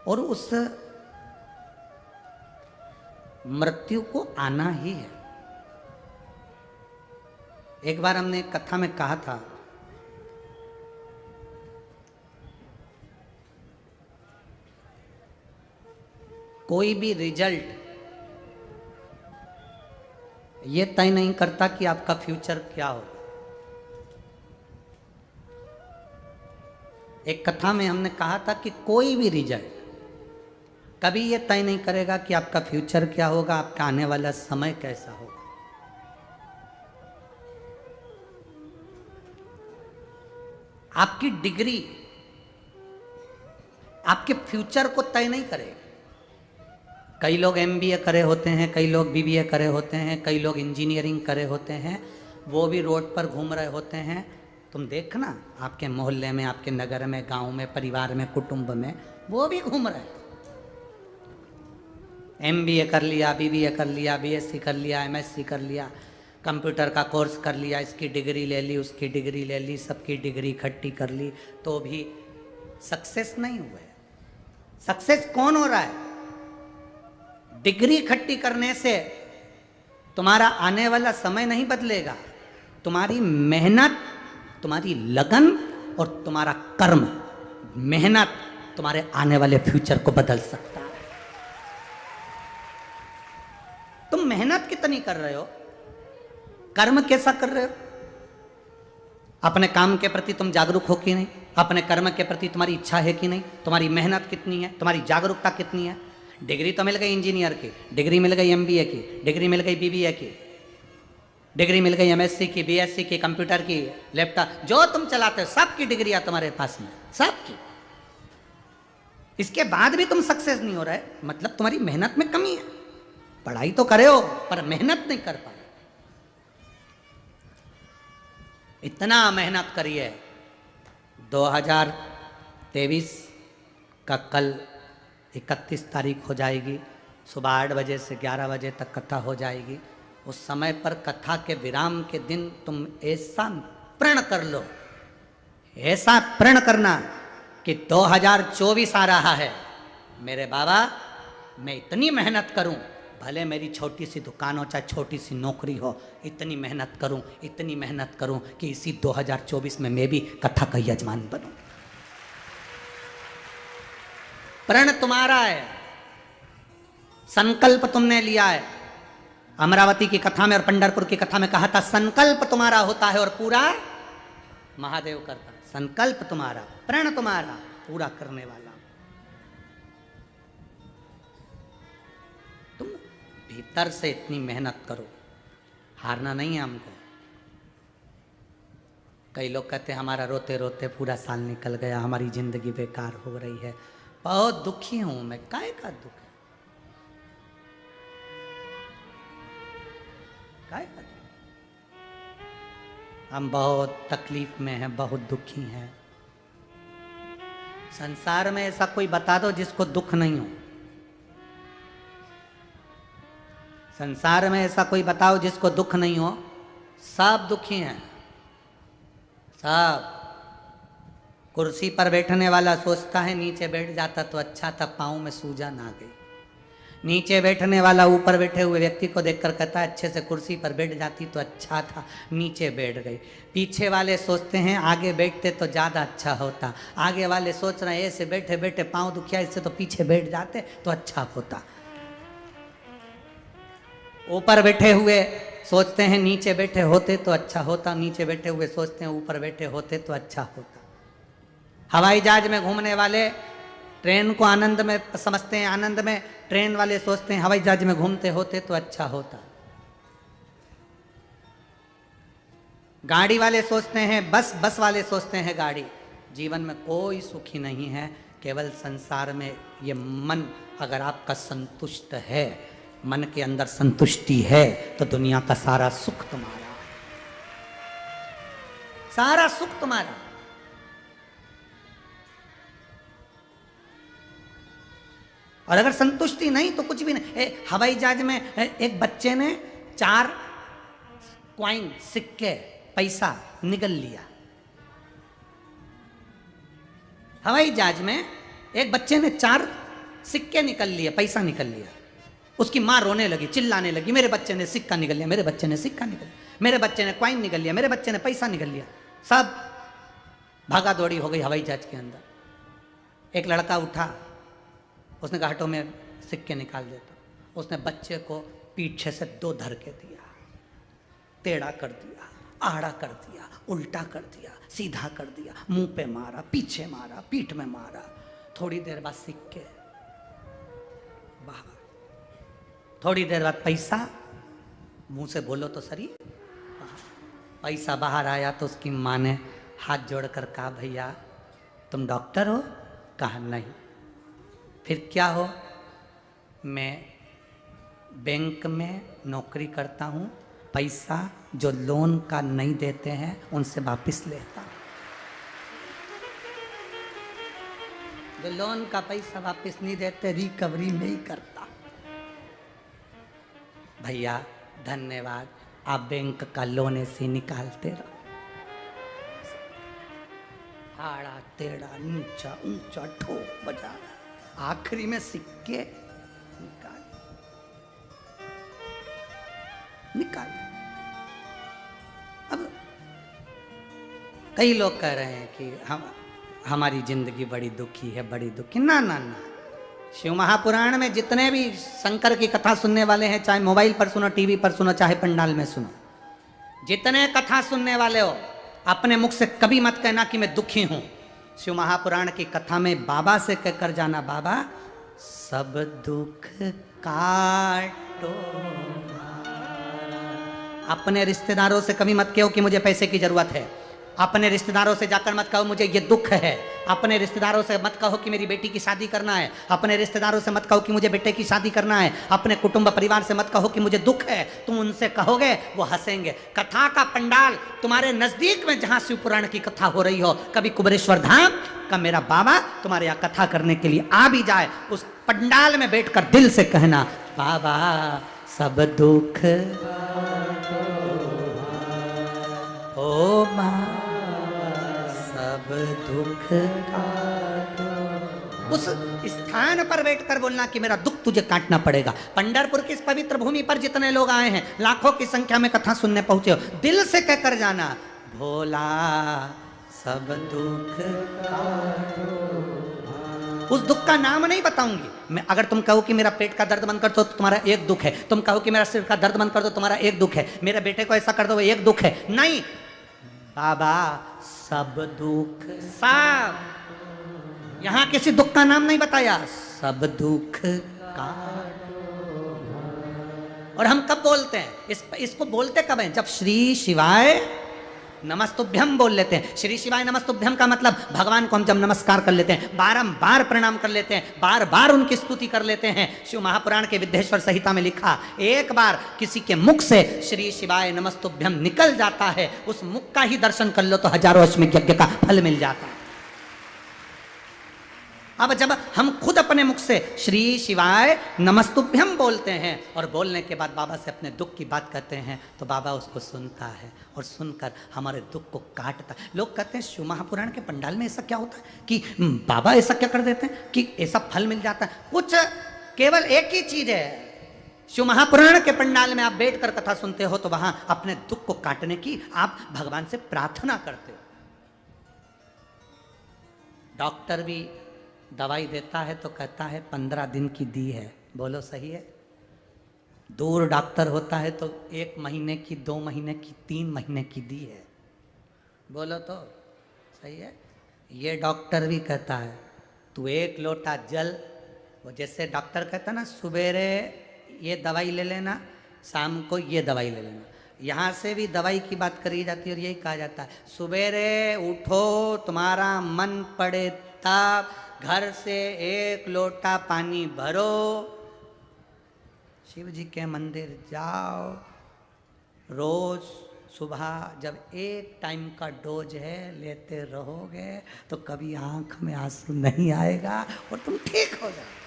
और उस मृत्यु को आना ही है। एक बार हमने एक कथा में कहा था, कोई भी रिजल्ट ये तय नहीं करता कि आपका फ्यूचर क्या होगा। एक कथा में हमने कहा था कि कोई भी रिजल्ट कभी ये तय नहीं करेगा कि आपका फ्यूचर क्या होगा, आपका आने वाला समय कैसा होगा। आपकी डिग्री आपके फ्यूचर को तय नहीं करेगी। कई लोग एमबीए करे होते हैं, कई लोग बीबीए करे होते हैं, कई लोग इंजीनियरिंग करे होते हैं, वो भी रोड पर घूम रहे होते हैं। तुम देखना आपके मोहल्ले में, आपके नगर में, गांव में, परिवार में, कुटुंब में, वो भी घूम रहे हैं। एमबीए कर लिया, बीबीए कर लिया, बीएससी कर लिया, एमएससी कर लिया, कंप्यूटर का कोर्स कर लिया, इसकी डिग्री ले ली, उसकी डिग्री ले ली, सबकी डिग्री इकट्ठी कर ली, तो भी सक्सेस नहीं हुए। सक्सेस कौन हो रहा है? डिग्री इकट्ठी करने से तुम्हारा आने वाला समय नहीं बदलेगा। तुम्हारी मेहनत, तुम्हारी लगन और तुम्हारा कर्म, मेहनत तुम्हारे आने वाले फ्यूचर को बदल सकता है। तुम मेहनत कितनी कर रहे हो, कर्म कैसा कर रहे हो, अपने काम के प्रति तुम जागरूक हो कि नहीं, अपने कर्म के प्रति तुम्हारी इच्छा है कि नहीं, तुम्हारी मेहनत कितनी है, तुम्हारी जागरूकता कितनी है। डिग्री तो मिल गई इंजीनियर की, डिग्री मिल गई एमबीए की, डिग्री मिल गई बीबीए की, डिग्री मिल गई एमएससी की, बीएससी की, कंप्यूटर की, लैपटॉप, जो तुम चलाते हो सबकी डिग्रियां तुम्हारे पास में, सबकी। इसके बाद भी तुम सक्सेस नहीं हो रहे, मतलब तुम्हारी मेहनत में कमी है। पढ़ाई तो करे हो पर मेहनत नहीं कर पाए। इतना मेहनत करिए। 2023 का कल 31 तारीख हो जाएगी, सुबह 8 बजे से 11 बजे तक कथा हो जाएगी। उस समय पर कथा के विराम के दिन तुम ऐसा प्रण कर लो, ऐसा प्रण करना कि 2024 आ रहा है, मेरे बाबा मैं इतनी मेहनत करूं, भले मेरी छोटी सी दुकान हो चाहे छोटी सी नौकरी हो, इतनी मेहनत करूं, इतनी मेहनत करूं कि इसी 2024 में मैं भी कथा का यजमान बनूं। प्रण तुम्हारा है, संकल्प तुमने लिया है। अमरावती की कथा में और पंढरपुर की कथा में कहा था, संकल्प तुम्हारा होता है और पूरा महादेव करता है। संकल्प तुम्हारा, प्रण तुम्हारा, पूरा करने वाला तुम। भीतर से इतनी मेहनत करो, हारना नहीं है हमको। कई लोग कहते हैं हमारा रोते रोते पूरा साल निकल गया, हमारी जिंदगी बेकार हो रही है। बहुत दुखी हूं मैं। काहे का दुख है? काहे का दुख? हम बहुत तकलीफ में हैं, बहुत दुखी हैं। संसार में ऐसा कोई बता दो जिसको दुख नहीं हो। संसार में ऐसा कोई बताओ जिसको दुख नहीं हो। सब दुखी हैं, सब। कुर्सी पर बैठने वाला सोचता है नीचे बैठ जाता तो अच्छा था, पाँव में सूजन आ गई। नीचे बैठने वाला ऊपर बैठे हुए व्यक्ति को देखकर कहता है अच्छे से कुर्सी पर बैठ जाती तो अच्छा था, नीचे बैठ गई। पीछे वाले सोचते हैं आगे बैठते तो ज़्यादा अच्छा होता। आगे वाले सोच रहे हैं ऐसे बैठे बैठे पाँव दुखिया, इससे तो पीछे बैठ जाते तो अच्छा होता। ऊपर बैठे हुए सोचते हैं नीचे बैठे होते तो अच्छा होता, नीचे बैठे हुए सोचते हैं ऊपर बैठे होते तो अच्छा होता। हवाई जहाज में घूमने वाले ट्रेन को आनंद में समझते हैं, आनंद में ट्रेन वाले सोचते हैं हवाई जहाज में घूमते होते तो अच्छा होता। गाड़ी वाले सोचते हैं बस, बस वाले सोचते हैं गाड़ी। जीवन में कोई सुखी नहीं है, केवल संसार में ये मन अगर आपका संतुष्ट है, मन के अंदर संतुष्टि है, तो दुनिया का सारा सुख तुम्हारा, सारा सुख तुम्हारा। और अगर संतुष्टि नहीं तो कुछ भी नहीं। हवाई जहाज में एक बच्चे ने 4 कॉइन, सिक्के, पैसा निगल लिया। हवाई जहाज में एक बच्चे ने 4 सिक्के निकल लिए, पैसा निकल लिया। उसकी माँ रोने लगी, चिल्लाने लगी, मेरे बच्चे ने सिक्का निकल लिया, मेरे बच्चे ने सिक्का निकल लिया, मेरे बच्चे ने कॉइन निकल लिया, मेरे बच्चे ने पैसा निकल लिया। सब भागा दौड़ी हो गई हवाई जहाज के अंदर। एक लड़का उठा, उसने कहा हटो मैं सिक्के निकाल देता। उसने बच्चे को पीछे से 2 धरके दिया, टेढ़ा कर दिया, आड़ा कर दिया, उल्टा कर दिया, सीधा कर दिया, मुंह पे मारा, पीछे मारा, पीठ में मारा। थोड़ी देर बाद सिक्के बाहर, थोड़ी देर बाद पैसा, मुंह से बोलो तो सही, पैसा बाहर आया तो उसकी माँ ने हाथ जोड़कर कहा भैया तुम डॉक्टर हो? कहा नहीं। फिर क्या हो? मैं बैंक में नौकरी करता हूँ, पैसा जो लोन का नहीं देते हैं उनसे वापस लेता हूँ। जो लोन का पैसा वापस नहीं देते रिकवरी में ही करता। भैया धन्यवाद, आप बैंक का लोन ऐसे निकालते रहो। आड़ा टेढ़ा नीचा ऊंचा ठोक बजा, आखिरी में सिक्के निकाल। अब कई लोग कह रहे हैं कि हमारी जिंदगी बड़ी दुखी है, बड़ी दुखी। ना ना ना, शिव महापुराण में जितने भी शंकर की कथा सुनने वाले हैं, चाहे मोबाइल पर सुनो, टीवी पर सुनो, चाहे पंडाल में सुनो, जितने कथा सुनने वाले हो, अपने मुख से कभी मत कहना कि मैं दुखी हूं। शिव महापुराण की कथा में बाबा से कहकर जाना, बाबा सब दुख काटो। अपने रिश्तेदारों से कभी मत कहो कि मुझे पैसे की जरूरत है। अपने रिश्तेदारों से जाकर मत कहो मुझे ये दुख है। अपने रिश्तेदारों से मत कहो कि मेरी बेटी की शादी करना है। अपने रिश्तेदारों से मत कहो कि मुझे बेटे की शादी करना है। अपने कुटुंब परिवार से मत कहो कि मुझे दुख है। तुम उनसे कहोगे वो हंसेंगे। कथा का पंडाल तुम्हारे नजदीक में जहां शिव पुराण की कथा हो रही हो, कभी कुबेरेश्वर धाम का मेरा बाबा तुम्हारे यहाँ कथा करने के लिए आ भी जाए, उस पंडाल में बैठकर दिल से कहना, बाबा सब दुख ओ माँ सब दुख उस स्थान पर बैठकर बोलना कि मेरा दुख तुझे काटना पड़ेगा। पंढरपुर की इस पवित्र भूमि पर जितने लोग आए हैं, लाखों की संख्या में कथा सुनने पहुंचे हो, दिल से कहकर जाना, भोला सब दुख काटो। उस दुख का नाम नहीं बताऊंगी मैं। अगर तुम कहो कि मेरा पेट का दर्द बंद कर दो तो तुम्हारा एक दुख है। तुम कहो कि मेरा सिर का दर्द बंद कर दो तुम्हारा एक दुख है। मेरे बेटे को ऐसा कर दो वो एक दुख है। नहीं बाबा सब दुख, सब यहां किसी दुख का नाम नहीं बताया, सब दुख का। और हम कब बोलते हैं इसको बोलते कब हैं? जब श्री शिवाय नमस्तुभ्यम बोल लेते हैं। श्री शिवाय नमस्तुभ्यम का मतलब भगवान को हम जब नमस्कार कर लेते हैं, बारंबार प्रणाम कर लेते हैं, बार बार उनकी स्तुति कर लेते हैं। शिव महापुराण के विद्येश्वर संहिता में लिखा, एक बार किसी के मुख से श्री शिवाय नमस्तुभ्यम निकल जाता है, उस मुख का ही दर्शन कर लो तो हजारों अश्वमेध यज्ञ का फल मिल जाता है। अब जब हम खुद अपने मुख से श्री शिवाय नमस्तुभ्यम बोलते हैं और बोलने के बाद बाबा से अपने दुख की बात कहते हैं, तो बाबा उसको सुनता है और सुनकर हमारे दुख को काटता है। लोग कहते हैं शिव महापुराण के पंडाल में ऐसा क्या होता है कि बाबा ऐसा क्या कर देते हैं कि ऐसा फल मिल जाता है? कुछ केवल एक ही चीज है, शिव महापुराण के पंडाल में आप बैठकर कथा सुनते हो तो वहां अपने दुख को काटने की आप भगवान से प्रार्थना करते हो। डॉक्टर भी दवाई देता है तो कहता है 15 दिन की दी है, बोलो सही है? दूर डॉक्टर होता है तो 1 महीने की, 2 महीने की, 3 महीने की दी है, बोलो तो सही है? ये डॉक्टर भी कहता है तू 1 लोटा जल, वो जैसे डॉक्टर कहता है ना सुबेरे ये दवाई ले लेना, शाम को ये दवाई ले लेना, यहाँ से भी दवाई की बात करी जाती है और यही कहा जाता है सुबेरे उठो, तुम्हारा मन पड़े तब घर से 1 लोटा पानी भरो, शिव जी के मंदिर जाओ, रोज सुबह जब 1 टाइम का डोज है लेते रहोगे तो कभी आंख में आंसू नहीं आएगा और तुम ठीक हो जाओ।